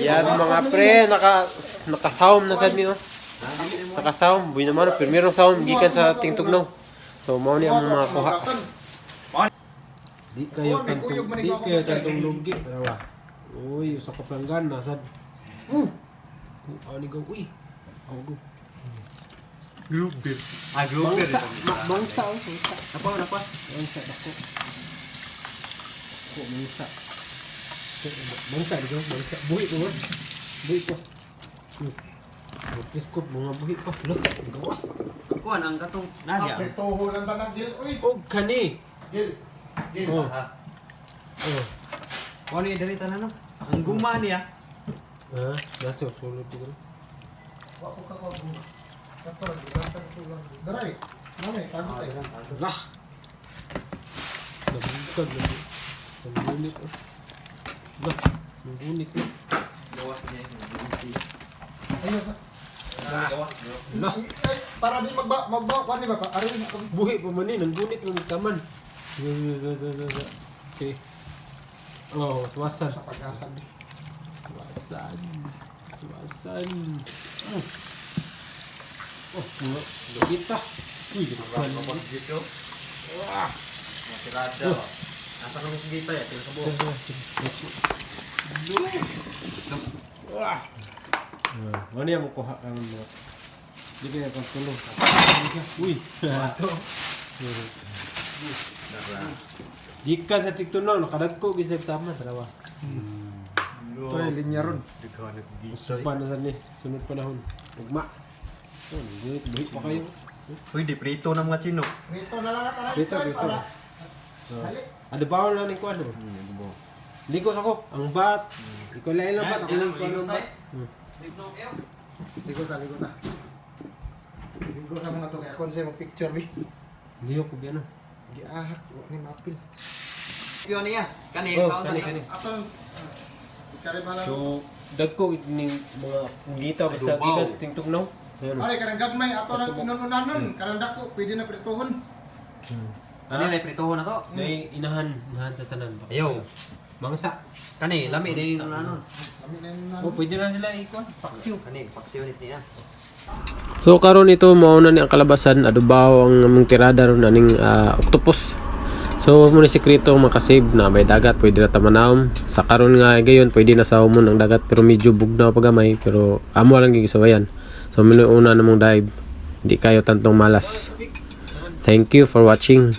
Yan mga pre, nakasawm na sad ni no. Nakasawm, buhay naman, primero sawm gikan sa tingtugnaw. So mao ni ang mga kuha. Di kayo tantong lugi, tarawa. Uy, usa ka planggan na sad. Ani go, uy. Ako go. Grouper. Grouper. Bangsa. Apa? Bangsa dako. Ko bangsa. Bangsa dito, bangsa. Buhi ko. Iskop mga buhi pa. Look, gawas. Kuan ang katong Nadia. Toho lang tanan gil. Uy, Og kani. gil. Gil. Oh. Ha. Oh. Kuan ni dali tanan no. Ang guma niya. Nasa sulod dito. Wa ko ka ko. Kato, dibasan ko lang. Daray. Mami, tago tayo. Lah. Nabungkag lagi. Nabunit oh. Lah, nabunit na. Gawas niya. Ayun. Lah, Ay, para di magba kuan ni ba? Aron na kami. buhi pa man ni, nabunit ng taman. Okay. Oh, tuwasan. Sa pag-asa di. Tuwasan. Oh, kita. Uy, Kuan mo pag dito. Wah. Matirada. Asa ka mo kita ya, til kabo. Wah. Mana yang mau kuha kan mo? Di kaya pag tulong. Uy. Ato. Jika sa tiktunaw nakadagko gisag tama tarawa. Ito na linya ron. Usapan na sa ni sunod panahon. Ugma. Oh, buhi pa kayo. Uy, di prito na mga Chino. Rito na lang tanan. Dito. Ada bawal na ni kuan. Likos ako, ang bat. Ikaw lain lang bat, ako lang ikaw ang bat. Ligo ta. Ligo sa mga to kaya kon sa picture bi. Hindi ako gano. Giahak wa ni mapil. Pion niya. Kani Oh, saon kani. Atong ikare bala. So, dagko ning mga gitaw basta Adubaw. gikas tingtugnaw. Ayun. Ay kanang gagmay ato nang inununanon, kanang dako pwede na prituhon. Kani lay pritohon na to. Nay inahan sa tanan. Ayaw. Mangsa. Kani lami din ano. Kami na Oh, inununanon. pwede na sila ikuan. Paksiw. Kani paksiw nit niya. So karon ito mao na ni ang kalabasan adubaw ang among tirada ron aning octopus. So mo ni sekreto makasave na may dagat pwede na tamanawom. Sa karon nga gayon pwede na sa humon ang dagat pero medyo bugnaw pa gamay pero amo lang gigisawayan. So muna una namong dive. Hindi kayo tantong malas. Thank you for watching.